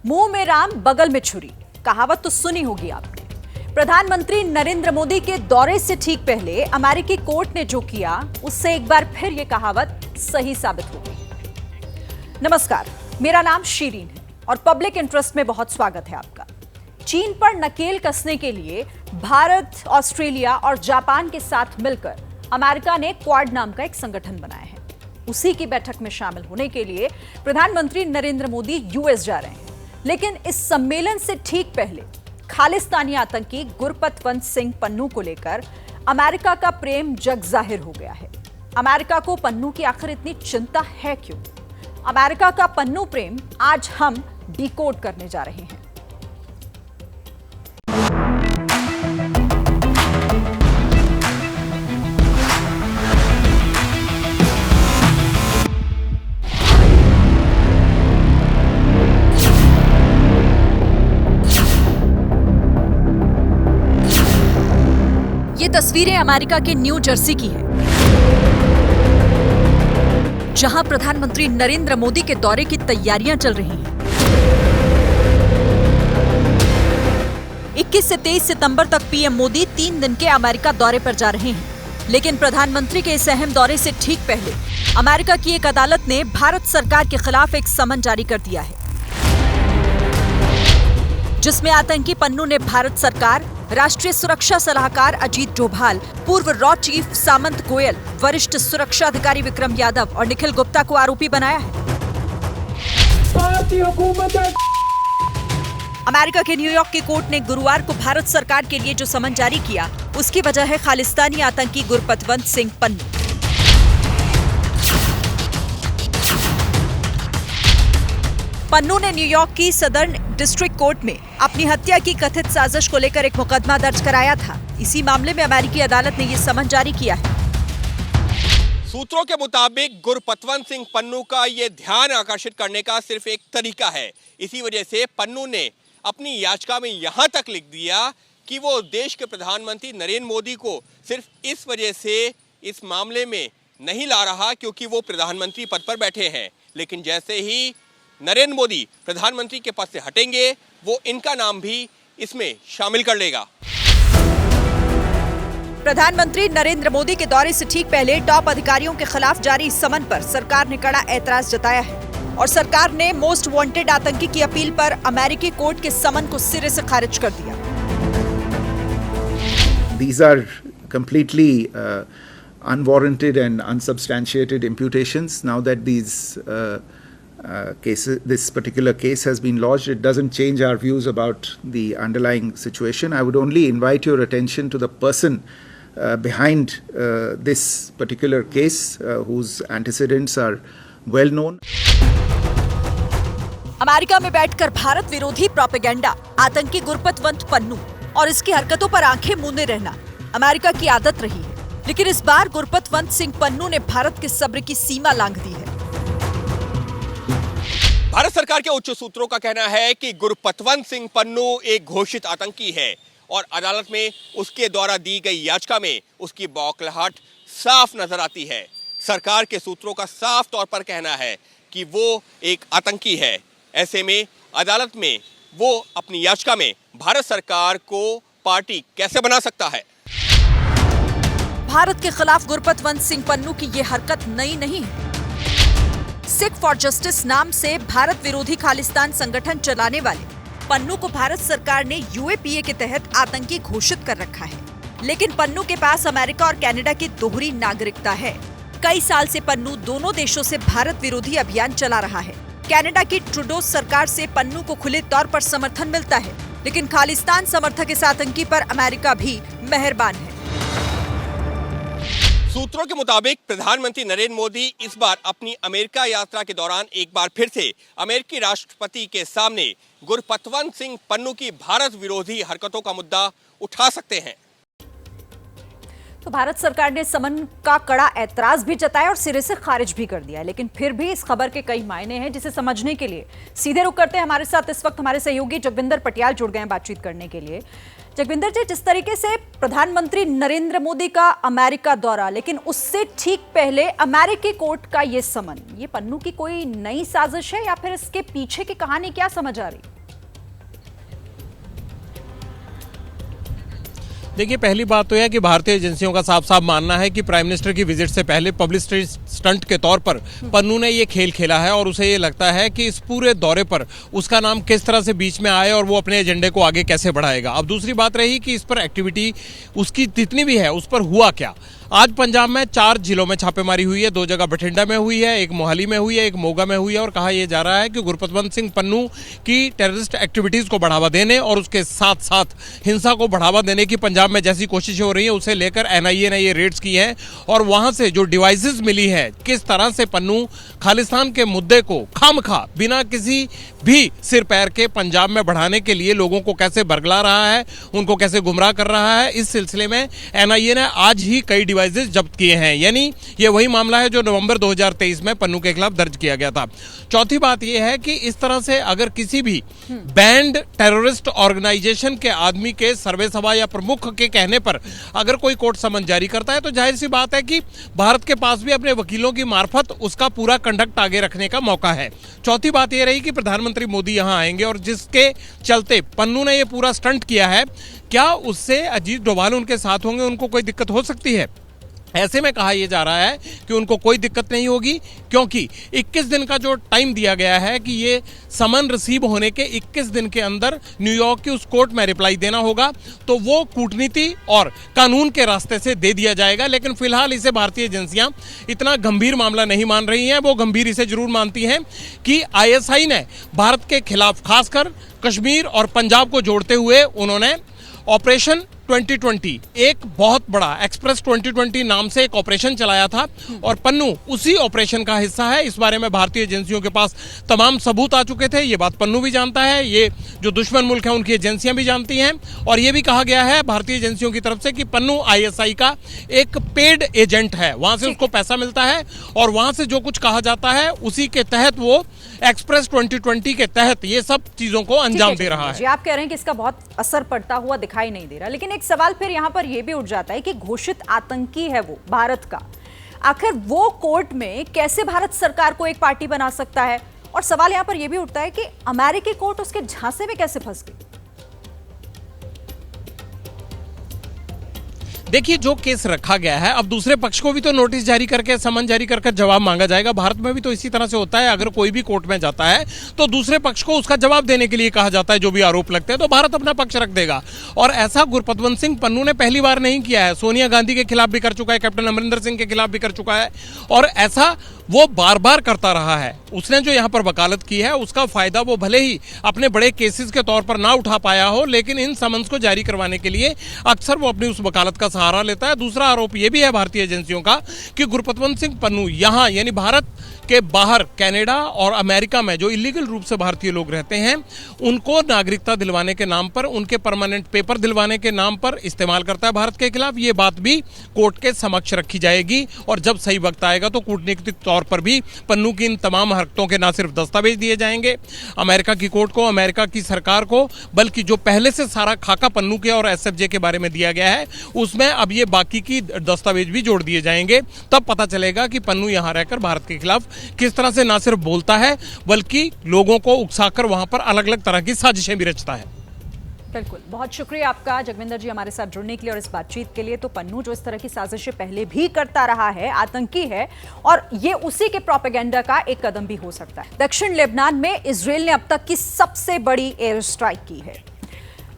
मुंह में राम बगल में छुरी, कहावत तो सुनी होगी आपने। प्रधानमंत्री नरेंद्र मोदी के दौरे से ठीक पहले अमेरिकी कोर्ट ने जो किया, उससे एक बार फिर यह कहावत सही साबित हो गई। नमस्कार, मेरा नाम शीरीन है और पब्लिक इंटरेस्ट में बहुत स्वागत है आपका। चीन पर नकेल कसने के लिए भारत, ऑस्ट्रेलिया और जापान के साथ मिलकर अमेरिका ने क्वाड नाम का एक संगठन बनाया है। उसी की बैठक में शामिल होने के लिए प्रधानमंत्री नरेंद्र मोदी यूएस जा रहे हैं। लेकिन इस सम्मेलन से ठीक पहले खालिस्तानी आतंकी गुरपतवंत सिंह पन्नू को लेकर अमेरिका का प्रेम जग जाहिर हो गया है। अमेरिका को पन्नू की आखिर इतनी चिंता है क्यों? अमेरिका का पन्नू प्रेम आज हम डिकोड करने जा रहे हैं। ये तस्वीरें अमेरिका के न्यू जर्सी की है, जहां प्रधानमंत्री नरेंद्र मोदी के दौरे की तैयारियां चल रही हैं। 21 से 23 सितंबर तक पीएम मोदी 3 दिन के अमेरिका दौरे पर जा रहे हैं। लेकिन प्रधानमंत्री के इस अहम दौरे से ठीक पहले अमेरिका की एक अदालत ने भारत सरकार के खिलाफ एक समन जारी कर दिया है, जिसमें आतंकी पन्नू ने भारत सरकार, राष्ट्रीय सुरक्षा सलाहकार अजीत डोभाल, पूर्व रॉ चीफ सामंत गोयल, वरिष्ठ सुरक्षा अधिकारी विक्रम यादव और निखिल गुप्ता को आरोपी बनाया है। अमेरिका के न्यूयॉर्क की कोर्ट ने गुरुवार को भारत सरकार के लिए जो समन जारी किया, उसकी वजह है खालिस्तानी आतंकी गुरपतवंत सिंह पन्नू। पन्नू ने न्यूयॉर्क की सदर्न डिस्ट्रिक्ट कोर्ट में अपनी हत्या की कथित साजिश को लेकर एक मुकदमा दर्ज कराया था। इसी मामले में अमेरिकी अदालत ने ये समन जारी किया है। सूत्रों के मुताबिक गुरपतवंत सिंह पन्नू का ये ध्यान आकर्षित करने का सिर्फ एक तरीका है। इसी वजह से पन्नू ने अपनी याचिका में यहां तक लिख दिया कि वो देश के प्रधानमंत्री नरेंद्र मोदी को सिर्फ इस वजह से इस मामले में नहीं ला रहा क्योंकि वो प्रधानमंत्री पद पर बैठे हैं। लेकिन जैसे ही नरेंद्र मोदी प्रधानमंत्री के पद से हटेंगे, वो इनका नाम भी इसमें शामिल कर लेगा। प्रधानमंत्री नरेंद्र मोदी के दौरे से ठीक पहले टॉप अधिकारियों के खिलाफ जारी इस समन पर सरकार ने कड़ा ऐतराज जताया है और सरकार ने मोस्ट वांटेड आतंकी की अपील पर अमेरिकी कोर्ट के समन को सिरे से खारिज कर दिया। These are completely unwarranted and unsubstantiated imputations. Now that this particular case has been lodged, it doesn't change our views about the underlying situation. I would only invite your attention to the person behind this particular case, whose antecedents are well known. America में बैठकर भारत विरोधी propaganda, आतंकी गुरपतवंत पन्नू और इसकी हरकतों पर आंखें मूंदे रहना अमेरिका की आदत रही है। लेकिन इस बार गुरपतवंत सिंह पन्नू ने भारत के सब्र की सीमा लांघ दी है। भारत सरकार के उच्च सूत्रों का कहना है कि गुरपतवंत सिंह पन्नू एक घोषित आतंकी है और अदालत में उसके द्वारा दी गई याचिका में उसकी बौखलाहट साफ नजर आती है। सरकार के सूत्रों का साफ तौर पर कहना है कि वो एक आतंकी है। ऐसे में अदालत में वो अपनी याचिका में भारत सरकार को पार्टी कैसे बना सकता है? भारत के खिलाफ गुरपतवंत सिंह पन्नू की ये हरकत नई नहीं है। सिख फॉर जस्टिस नाम से भारत विरोधी खालिस्तान संगठन चलाने वाले पन्नू को भारत सरकार ने यूएपीए के तहत आतंकी घोषित कर रखा है। लेकिन पन्नू के पास अमेरिका और कनाडा की दोहरी नागरिकता है। कई साल से पन्नू दोनों देशों से भारत विरोधी अभियान चला रहा है। कनाडा की ट्रूडो सरकार से पन्नू को खुले तौर पर समर्थन मिलता है, लेकिन खालिस्तान समर्थक इस आतंकी पर अमेरिका भी मेहरबान है। सूत्रों के मुताबिक प्रधानमंत्री नरेंद्र मोदी इस बार अपनी अमेरिका यात्रा के दौरान एक बार फिर से अमेरिकी राष्ट्रपति के सामने गुरपतवंत सिंह पन्नू की भारत विरोधी हरकतों का मुद्दा उठा सकते हैं। तो भारत सरकार ने समन का कड़ा ऐतराज भी जताया और सिरे से खारिज भी कर दिया, लेकिन फिर भी इस खबर के कई मायने हैं जिसे समझने के लिए सीधे रुख करते हैं। हमारे साथ इस वक्त हमारे सहयोगी जगविंदर पटियाल जुड़ गए हैं बातचीत करने के लिए। जगविंदर जी, जिस तरीके से प्रधानमंत्री नरेंद्र मोदी का अमेरिका दौरा, लेकिन उससे ठीक पहले अमेरिकी कोर्ट का ये समन, ये पन्नू की कोई नई साजिश है या फिर इसके पीछे की कहानी क्या समझ आ रही? देखिए, पहली बात तो यह है कि भारतीय एजेंसियों का साफ साफ मानना है कि प्राइम मिनिस्टर की विजिट से पहले पब्लिसिटी स्टंट के तौर पर पन्नू ने ये खेल खेला है और उसे ये लगता है कि इस पूरे दौरे पर उसका नाम किस तरह से बीच में आए और वो अपने एजेंडे को आगे कैसे बढ़ाएगा। अब दूसरी बात रही कि इस पर एक्टिविटी उसकी जितनी भी है उस पर हुआ क्या। आज पंजाब में 4 जिलों में छापेमारी हुई है, 2 जगह बठिंडा में हुई है, एक मोहाली में हुई है, एक मोगा में हुई है और कहा यह जा रहा है कि गुरपतवंत सिंह पन्नू की टेररिस्ट एक्टिविटीज को बढ़ावा देने और उसके साथ साथ हिंसा को बढ़ावा देने की पंजाब में जैसी कोशिशें हो रही है उसे लेकर एनआईए ने ये रेड्स की है और वहां से जो डिवाइसेस मिली है, किस तरह से पन्नू खालिस्तान के मुद्दे को खामखा बिना किसी भी सिर पैर के पंजाब में बढ़ाने के लिए लोगों को कैसे बरगला रहा है, उनको कैसे गुमराह कर रहा है। इस सिलसिले में एनआईए ने आज ही कई डिवाइसेस जब्त किए हैं, यानी ये वही मामला है जो नवंबर 2023 में पन्नू के खिलाफ दर्ज किया गया था। चौथी बात यह है कि इस तरह से अगर किसी भी बैंड टेररिस्ट ऑर्गेनाइजेशन के आदमी के सर्वे सभा या प्रमुख के कहने पर अगर कोई कोर्ट समन जारी करता है तो जाहिर सी बात है कि भारत के पास भी अपने वकीलों की मार्फत उसका पूरा कंडक्ट आगे रखने का मौका है। चौथी बात यह रही कि प्रधानमंत्री मोदी यहां आएंगे और जिसके चलते पन्नू ने यह पूरा स्टंट किया है, क्या उससे अजीत डोभाल उनके साथ होंगे, उनको कोई दिक्कत हो सकती है? ऐसे में कहा यह जा रहा है कि उनको कोई दिक्कत नहीं होगी क्योंकि 21 दिन का जो टाइम दिया गया है कि ये समन रिसीव होने के 21 दिन के अंदर न्यूयॉर्क की उस कोर्ट में रिप्लाई देना होगा, तो वो कूटनीति और कानून के रास्ते से दे दिया जाएगा। लेकिन फिलहाल इसे भारतीय एजेंसियां इतना गंभीर मामला नहीं मान रही हैं। वो गंभीर इसे जरूर मानती हैं कि आईएसआई ने भारत के खिलाफ खासकर कश्मीर और पंजाब को जोड़ते हुए उन्होंने ऑपरेशन 2020, एक बहुत बड़ा एक्सप्रेस 2020 नाम से एक ऑपरेशन चलाया था और पन्नू उसी ऑपरेशन का हिस्सा है। इस बारे में भारतीय एजेंसियों के पास तमाम सबूत आ चुके थे। ये बात पन्नू भी जानता है, ये जो दुश्मन मुल्क है उनकी एजेंसियां भी जानती हैं और ये भी कहा गया है भारतीय एजेंसियों की तरफ से कि पन्नू आईएसआई का एक पेड एजेंट है, वहां से उसको पैसा मिलता है और वहां से जो कुछ कहा जाता है उसी के तहत वो एक्सप्रेस 2020 के तहत ये सब चीजों को अंजाम दे रहा है। जी, आप कह रहे हैं कि इसका बहुत असर पड़ता हुआ दिखाई नहीं दे रहा, लेकिन एक सवाल फिर यहां पर यह भी उठ जाता है कि घोषित आतंकी है वो भारत का, आखिर वो कोर्ट में कैसे भारत सरकार को एक पार्टी बना सकता है? और सवाल यहां पर यह भी उठता है कि अमेरिकी कोर्ट उसके झांसे में कैसे फंस गई? देखिए, जो केस रखा गया है, अब दूसरे पक्ष को भी तो नोटिस जारी करके समन जारी करके जवाब मांगा जाएगा। भारत में भी तो इसी तरह से होता है, अगर कोई भी कोर्ट में जाता है तो दूसरे पक्ष को उसका जवाब देने के लिए कहा जाता है, जो भी आरोप लगते हैं तो भारत अपना पक्ष रख देगा। और ऐसा गुरपतवंत सिंह पन्नू ने पहली बार नहीं किया है, सोनिया गांधी के खिलाफ भी कर चुका है, कैप्टन अमरिंदर सिंह के खिलाफ भी कर चुका है और ऐसा वो बार बार करता रहा है। उसने जो यहां पर वकालत की है उसका फायदा वो भले ही अपने बड़े केसेस के तौर पर ना उठा पाया हो, लेकिन इन समन्स को जारी करवाने के लिए अक्सर वो अपनी उस वकालत का सहारा लेता है। दूसरा आरोप यह भी है भारतीय एजेंसियों का कि गुरपतवंत सिंह पन्नू यहां यानी भारत के बाहर कनाडा और अमेरिका में जो इलीगल रूप से भारतीय लोग रहते हैं उनको नागरिकता दिलवाने के नाम पर, उनके परमानेंट पेपर दिलवाने के नाम पर इस्तेमाल करता है भारत के खिलाफ। ये बात भी कोर्ट के समक्ष रखी जाएगी और जब सही वक्त आएगा तो कूटनीतिक तौर पर भी पन्नू की इन तमाम हरकतों के न सिर्फ दस्तावेज दिए जाएंगे अमेरिका की कोर्ट को, अमेरिका की सरकार को, बल्कि जो पहले से सारा खाका पन्नू के और एसएफजे के बारे में दिया गया है उसमें अब ये बाकी की दस्तावेज भी जोड़ दिए जाएंगे। तब पता चलेगा कि पन्नू यहां रहकर भारत के खिलाफ किस तरह से ना सिर्फ बोलता है बल्कि लोगों को उकसाकर वहां पर अलग अलग तरह की साजिशें भी रचता है। बिल्कुल, बहुत शुक्रिया आपका जगविंदर जी हमारे साथ जुड़ने के लिए और इस बातचीत के लिए। तो पन्नू जो इस तरह की साजिशें पहले भी करता रहा है, आतंकी है और ये उसी के प्रोपेगेंडा का एक कदम भी हो सकता है। दक्षिण लेबनान में इजरायल ने अब तक की सबसे बड़ी एयर स्ट्राइक की है।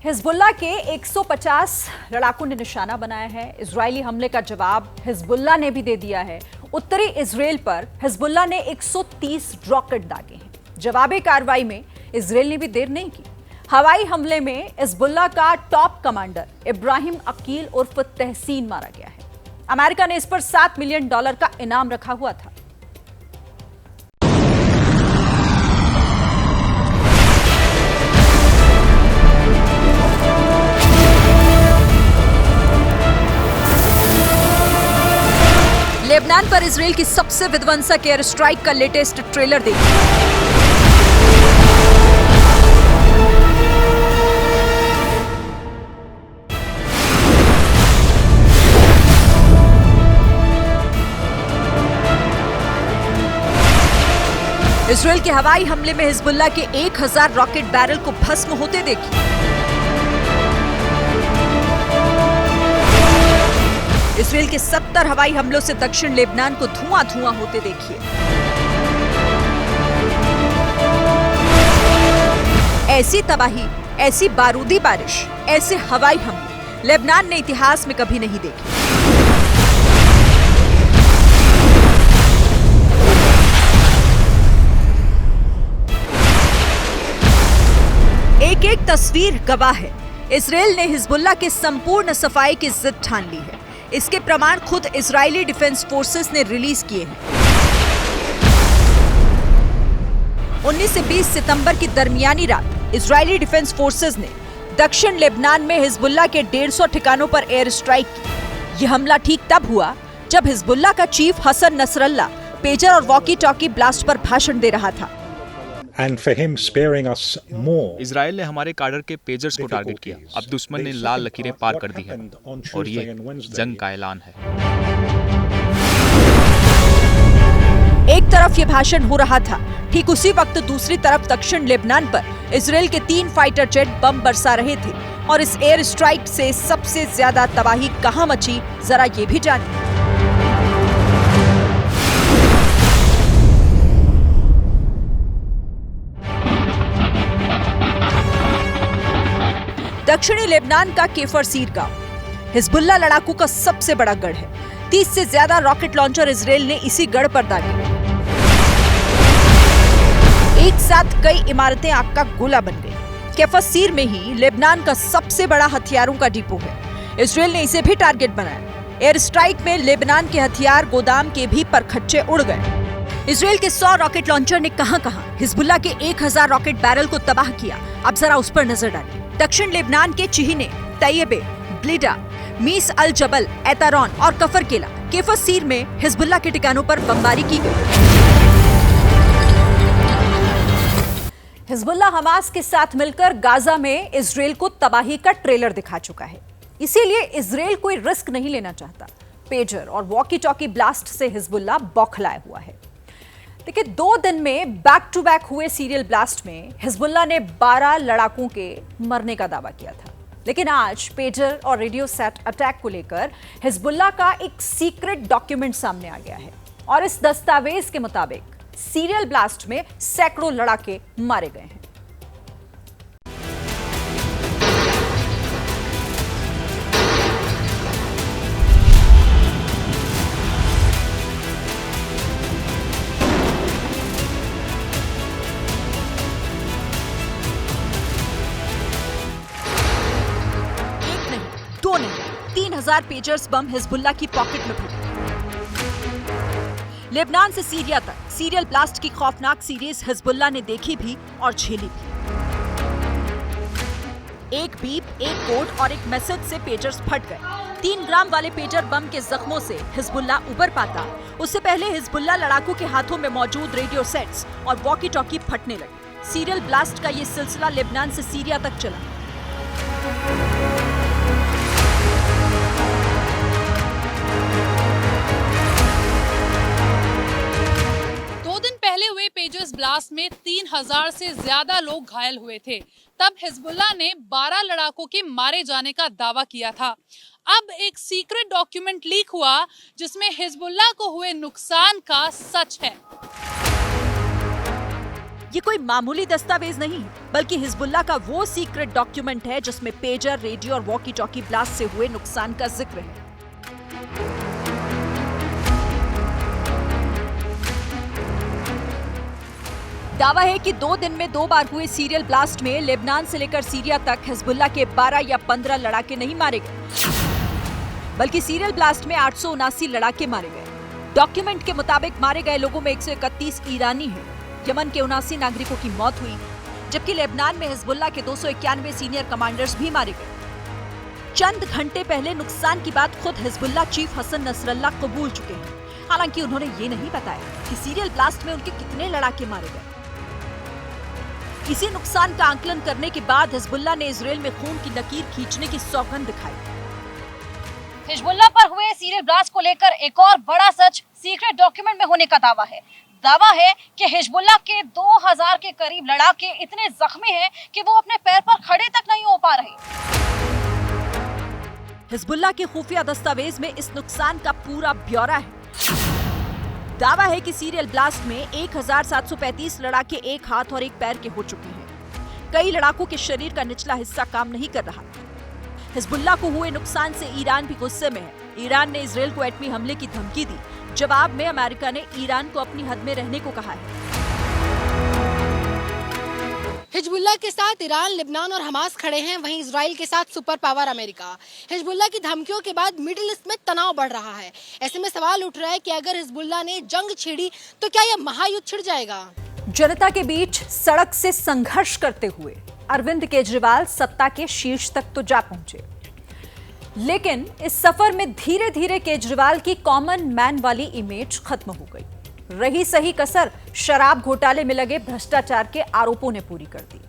हिजबुल्लाह के 150 लड़ाकों ने निशाना बनाया है। इजरायली हमले का जवाब हिजबुल्लाह ने भी दे दिया है। उत्तरी इजरायल पर हिजबुल्लाह ने 130 रॉकेट दागे हैं। जवाबी कार्रवाई में इजरायल ने भी देर नहीं की। हवाई हमले में हिजबुल्लाह का टॉप कमांडर इब्राहिम अकील उर्फ तहसीन मारा गया है। अमेरिका ने इस पर $7 मिलियन का इनाम रखा हुआ था। लेबनान पर इजराइल की सबसे विध्वंसक एयर स्ट्राइक का लेटेस्ट ट्रेलर देखिए। इजराइल के हवाई हमले में हिजबुल्लाह के 1000 रॉकेट बैरल को भस्म होते देखिए। इजराइल के 70 हवाई हमलों से दक्षिण लेबनान को धुआं-धुआं होते देखिए। ऐसी तबाही, ऐसी बारूदी बारिश, ऐसे हवाई हमले लेबनान ने इतिहास में कभी नहीं देखे। एक एक तस्वीर गवाह है। इजराइल ने हिजबुल्लाह के संपूर्ण सफाई की जिद ठान ली है। इसके प्रमाण खुद इजरायली डिफेंस फोर्सेस ने रिलीज किए हैं। 19 से 20 सितंबर की दरमियानी रात इजरायली डिफेंस फोर्सेस ने दक्षिण लेबनान में हिजबुल्लाह के 150 ठिकानों पर एयर स्ट्राइक की। यह हमला ठीक तब हुआ जब हिजबुल्लाह का चीफ हसन नसरल्ला पेजर और वॉकी टॉकी ब्लास्ट पर भाषण दे रहा था। And for him sparing us more. Israel ने हमारे कार्डर के पेजर्स को टारगेट किया। अब दुश्मन ने लाल लकीरें पार कर दी हैं और ये जंग का ऐलान है। एक तरफ ये भाषण हो रहा था, ठीक उसी वक्त दूसरी तरफ दक्षिण लेबनान पर इजराइल के 3 फाइटर जेट बम बरसा रहे थे। और इस एयर स्ट्राइक से सबसे ज्यादा तबाही कहां मची, जरा ये भी जानिए। दक्षिणी लेबनान का केफरसीर गांव हिजबुल्लाह लड़ाकू का सबसे बड़ा गढ़ है। 30 से ज्यादा रॉकेट लॉन्चर इजराइल ने इसी गढ़ पर दागे। एक साथ कई इमारतें आग का गोला बन गई। केफरसीर में ही लेबनान का सबसे बड़ा हथियारों का डिपो है। इजराइल ने इसे भी टारगेट बनाया। एयर स्ट्राइक में लेबनान के हथियार गोदाम के भी परखच्चे उड़ गए। इजराइल के 100 रॉकेट लॉन्चर ने कहां-कहां हिजबुल्लाह के 1000 रॉकेट बैरल को तबाह किया, अब जरा उस पर नजर डालिए। दक्षिण लेबनान के चिहने, तैयबे, ब्लिडा, मीस अल जबल, एतारॉन और कफर केला केफरसीर में हिजबुल्लाह के ठिकानों पर बमबारी की गई। हिजबुल्लाह हमास के साथ मिलकर गाजा में इजराइल को तबाही का ट्रेलर दिखा चुका है। इसीलिए इजराइल कोई रिस्क नहीं लेना चाहता। पेजर और वॉकी टॉकी ब्लास्ट से हिजबुल्लाह बौखलाया हुआ है। देखिए, 2 दिन में बैक टू बैक हुए सीरियल ब्लास्ट में हिजबुल्लाह ने 12 लड़ाकों के मरने का दावा किया था। लेकिन आज पेजर और रेडियो सेट अटैक को लेकर हिजबुल्लाह का एक सीक्रेट डॉक्यूमेंट सामने आ गया है। और इस दस्तावेज के मुताबिक सीरियल ब्लास्ट में सैकड़ों लड़ाके मारे गए हैं। दो नहीं, 3000 पेजर्स बम हिजबुल्लाह की पॉकेट में भरे। लेबनान से सीरिया तक सीरियल ब्लास्ट की खौफनाक सीरीज हिजबुल्लाह ने देखी भी और झेली भी। एक बीप, एक कोड और एक मैसेज से पेजर्स फट गए। 3 ग्राम वाले पेजर बम के जख्मों से हिजबुल्लाह उबर पाता, उससे पहले हिजबुल्लाह लड़ाकू के हाथों में मौजूद रेडियो सेट्स और वॉकी टॉकी फटने लगे। सीरियल ब्लास्ट का ये सिलसिला लेबनान से सीरिया तक चला। 2 दिन पहले हुए पेजर्स ब्लास्ट में 3000 से ज्यादा लोग घायल हुए थे। तब हिजबुल्लाह ने 12 लड़ाकों के मारे जाने का दावा किया था। अब एक सीक्रेट डॉक्यूमेंट लीक हुआ जिसमें हिजबुल्लाह को हुए नुकसान का सच है। ये कोई मामूली दस्तावेज नहीं, बल्कि हिजबुल्लाह का वो सीक्रेट डॉक्यूमेंट है जिसमें पेजर, रेडियो और वॉकी टॉकी ब्लास्ट से हुए नुकसान का जिक्र है। दावा है कि 2 दिन में 2 बार हुए सीरियल ब्लास्ट में लेबनान से लेकर सीरिया तक हिजबुल्लाह के 12 या 15 लड़ाके नहीं मारे गए, बल्कि सीरियल ब्लास्ट में 879 लड़ाके मारे गए। डॉक्यूमेंट के मुताबिक मारे गए लोगों में 131 ईरानी हैं। यमन के 79 नागरिकों की मौत हुई, जबकि लेबनान में हिजबुल्लाह के 291 सीनियर कमांडर्स भी मारे गए। चंद घंटे पहले नुकसान की बात खुद हिजबुल्लाह चीफ हसन नसरल्ला कबूल चुके हैं। हालांकि उन्होंने ये नहीं बताया कि सीरियल ब्लास्ट में उनके कितने लड़ाके मारे गए। इसी नुकसान का आकलन करने के बाद हिजबुल्लाह ने इजराइल में खून की लकीर खींचने की सौगंध दिखाई। हिजबुल्लाह पर हुए सीरियल ब्लास्ट को लेकर एक और बड़ा सच सीक्रेट डॉक्यूमेंट में होने का दावा है। दावा है कि हिजबुल्लाह के 2000 के करीब लड़ाके इतने जख्मी हैं कि वो अपने पैर पर खड़े तक नहीं हो पा रहे। हिजबुल्लाह के खुफिया दस्तावेज में इस नुकसान का पूरा ब्यौरा है। दावा है कि सीरियल ब्लास्ट में 1735 लड़ाके एक हाथ और एक पैर के हो चुके हैं। कई लड़ाकों के शरीर का निचला हिस्सा काम नहीं कर रहा। हिजबुल्लाह को हुए नुकसान से ईरान भी गुस्से में है। ईरान ने इजराइल को एटमी हमले की धमकी दी। जवाब में अमेरिका ने ईरान को अपनी हद में रहने को कहा है। हिजबुल्लाह के साथ ईरान, लेबनान और हमास खड़े हैं, वहीं इजराइल के साथ सुपर पावर अमेरिका। हिजबुल्लाह की धमकियों के बाद मिडिल ईस्ट में तनाव बढ़ रहा है। ऐसे में सवाल उठ रहा है कि अगर हिजबुल्लाह ने जंग छेड़ी तो क्या यह महायुद्ध छिड़ जाएगा? जनता के बीच सड़क से संघर्ष करते हुए अरविंद केजरीवाल सत्ता के शीर्ष तक तो जा पहुंचे, लेकिन इस सफर में धीरे धीरे केजरीवाल की कॉमन मैन वाली इमेज खत्म हो गई। रही सही कसर शराब घोटाले में लगे भ्रष्टाचार के आरोपों ने पूरी कर दी।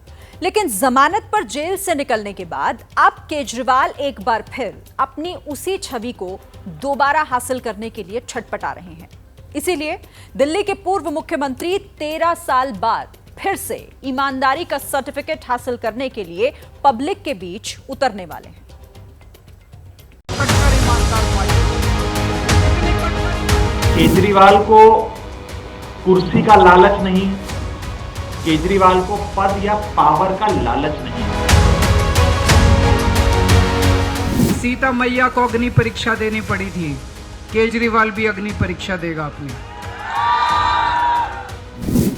लेकिन जमानत पर जेल से निकलने के बाद अब केजरीवाल एक बार फिर अपनी उसी छवि को दोबारा हासिल करने के लिए छटपटा रहे हैं। इसीलिए दिल्ली के पूर्व मुख्यमंत्री 13 साल बाद फिर से ईमानदारी का सर्टिफिकेट हासिल करने के लिए पब्लिक के बीच उतरने वाले हैं। केजरीवाल को कुर्सी का लालच नहीं, केजरीवाल को पद या पावर का लालच नहीं। सीता मैया को अग्नि परीक्षा देनी पड़ी थी, केजरीवाल भी अग्नि परीक्षा देगा अपनी।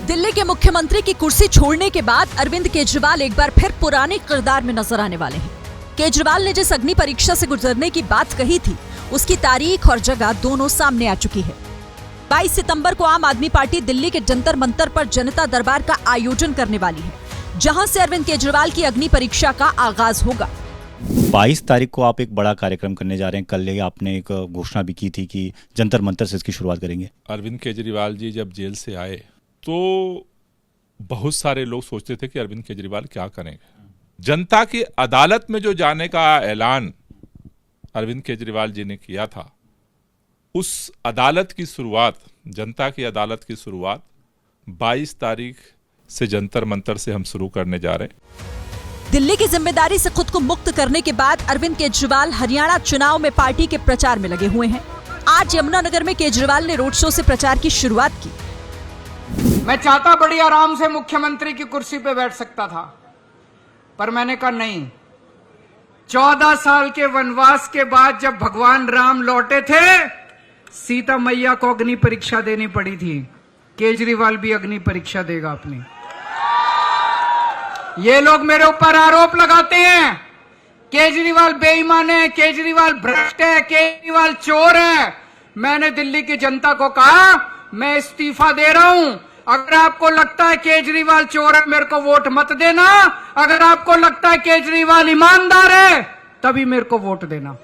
दिल्ली के मुख्यमंत्री की कुर्सी छोड़ने के बाद अरविंद केजरीवाल एक बार फिर पुराने किरदार में नजर आने वाले हैं। केजरीवाल ने जिस अग्नि परीक्षा से गुजरने की बात कही थी, उसकी तारीख और जगह दोनों सामने आ चुकी है। 22 सितंबर को आम आदमी पार्टी दिल्ली के जंतर मंतर पर जनता दरबार का आयोजन करने वाली है, जहां से अरविंद केजरीवाल की अग्नि परीक्षा का आगाज होगा। 22 तारीख को आप एक बड़ा कार्यक्रम करने जा रहे हैं। कल आपने एक घोषणा भी की थी कि जंतर मंतर से इसकी शुरुआत करेंगे। अरविंद केजरीवाल जी जब जेल से आए तो बहुत सारे लोग सोचते थे कि अरविंद केजरीवाल क्या करेंगे। जनता की अदालत में जो जाने का ऐलान अरविंद केजरीवाल जी ने किया था, उस अदालत की शुरुआत, जनता की अदालत की शुरुआत 22 तारीख से जंतर मंतर से हम शुरू करने जा रहे हैं। दिल्ली की जिम्मेदारी से खुद को मुक्त करने के बाद अरविंद केजरीवाल हरियाणा चुनाव में पार्टी के प्रचार में लगे हुए हैं। आज यमुनानगर में केजरीवाल ने रोड शो से प्रचार की शुरुआत की। मैं चाहता बड़ी आराम से मुख्यमंत्री की कुर्सी पे बैठ सकता था, पर मैंने कहा नहीं। 14 साल के वनवास के बाद जब भगवान राम लौटे थे, सीता मैया को अग्नि परीक्षा देनी पड़ी थी, केजरीवाल भी अग्नि परीक्षा देगा अपनी। ये लोग मेरे ऊपर आरोप लगाते हैं, केजरीवाल बेईमान है, केजरीवाल भ्रष्ट है, केजरीवाल चोर है। मैंने दिल्ली की जनता को कहा मैं इस्तीफा दे रहा हूं। अगर आपको लगता है केजरीवाल चोर है, मेरे को वोट मत देना। अगर आपको लगता है केजरीवाल ईमानदार है, तभी मेरे को वोट देना।